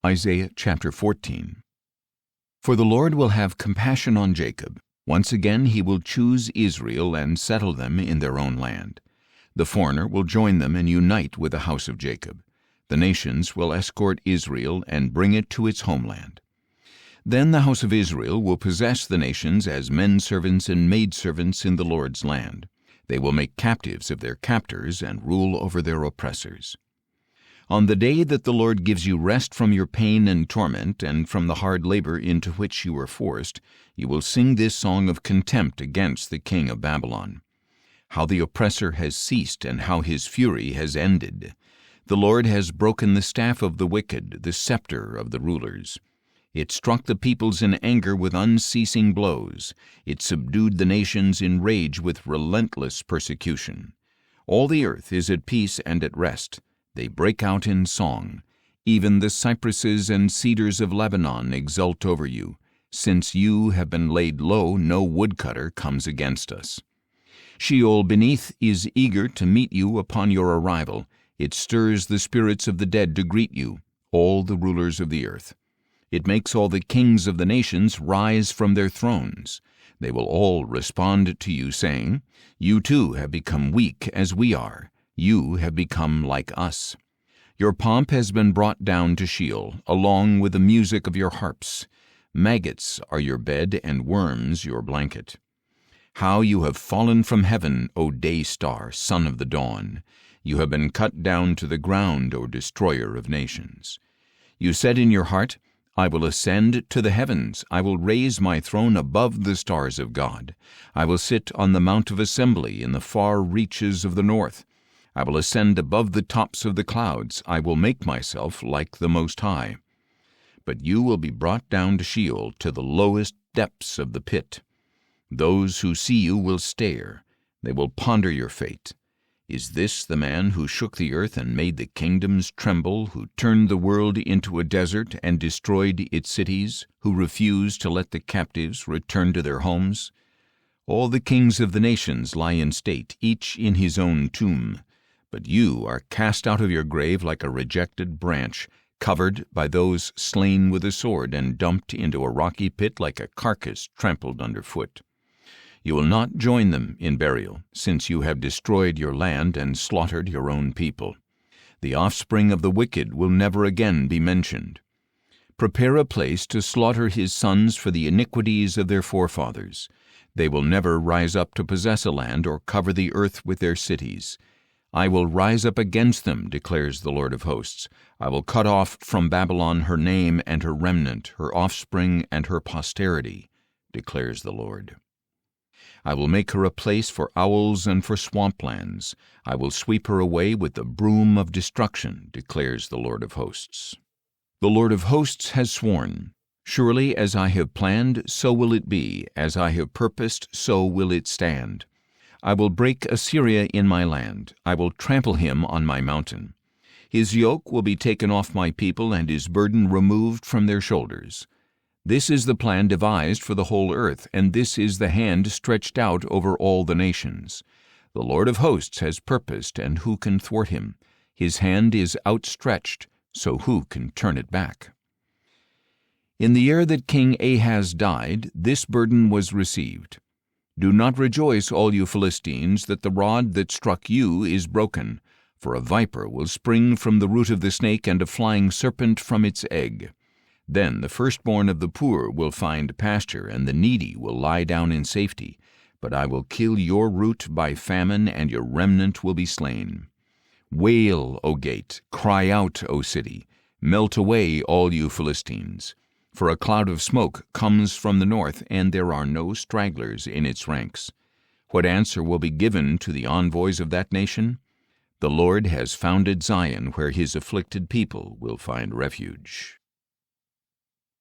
Isaiah chapter 14. For the Lord will have compassion on Jacob. Once again he will choose Israel and settle them in their own land. The foreigner will join them and unite with the house of Jacob. The nations will escort Israel and bring it to its homeland. Then the house of Israel will possess the nations as men-servants and maidservants in the Lord's land. They will make captives of their captors and rule over their oppressors. On the day that the Lord gives you rest from your pain and torment and from the hard labor into which you were forced, you will sing this song of contempt against the king of Babylon. How the oppressor has ceased and how his fury has ended. The Lord has broken the staff of the wicked, the scepter of the rulers. It struck the peoples in anger with unceasing blows. It subdued the nations in rage with relentless persecution. All the earth is at peace and at rest. They break out in song. Even the cypresses and cedars of Lebanon exult over you. Since you have been laid low, no woodcutter comes against us. Sheol beneath is eager to meet you upon your arrival. It stirs the spirits of the dead to greet you, all the rulers of the earth. It makes all the kings of the nations rise from their thrones. They will all respond to you, saying, "You too have become weak as we are. You have become like us. Your pomp has been brought down to Sheol, along with the music of your harps. Maggots are your bed and worms your blanket. How you have fallen from heaven, O day star, son of the dawn! You have been cut down to the ground, O destroyer of nations. You said in your heart, I will ascend to the heavens. I will raise my throne above the stars of God. I will sit on the mount of assembly in the far reaches of the north. I will ascend above the tops of the clouds. I will make myself like the Most High. But you will be brought down to Sheol, to the lowest depths of the pit. Those who see you will stare. They will ponder your fate. Is this the man who shook the earth and made the kingdoms tremble, who turned the world into a desert and destroyed its cities, who refused to let the captives return to their homes? All the kings of the nations lie in state, each in his own tomb. But you are cast out of your grave like a rejected branch, covered by those slain with a sword and dumped into a rocky pit like a carcass trampled underfoot. You will not join them in burial, since you have destroyed your land and slaughtered your own people. The offspring of the wicked will never again be mentioned. Prepare a place to slaughter his sons for the iniquities of their forefathers. They will never rise up to possess a land or cover the earth with their cities. I will rise up against them, declares the Lord of hosts. I will cut off from Babylon her name and her remnant, her offspring and her posterity, declares the Lord. I will make her a place for owls and for swamplands. I will sweep her away with the broom of destruction, declares the Lord of hosts. The Lord of hosts has sworn, surely as I have planned, so will it be. As I have purposed, so will it stand. I will break Assyria in my land. I will trample him on my mountain. His yoke will be taken off my people and his burden removed from their shoulders. This is the plan devised for the whole earth, and this is the hand stretched out over all the nations. The Lord of hosts has purposed, and who can thwart him? His hand is outstretched, so who can turn it back? In the year that King Ahaz died, this burden was received. Do not rejoice, all you Philistines, that the rod that struck you is broken, for a viper will spring from the root of the snake and a flying serpent from its egg. Then the firstborn of the poor will find pasture, and the needy will lie down in safety. But I will kill your root by famine, and your remnant will be slain. Wail, O gate, cry out, O city, melt away, all you Philistines. For a cloud of smoke comes from the north, and there are no stragglers in its ranks. What answer will be given to the envoys of that nation? The Lord has founded Zion, where his afflicted people will find refuge.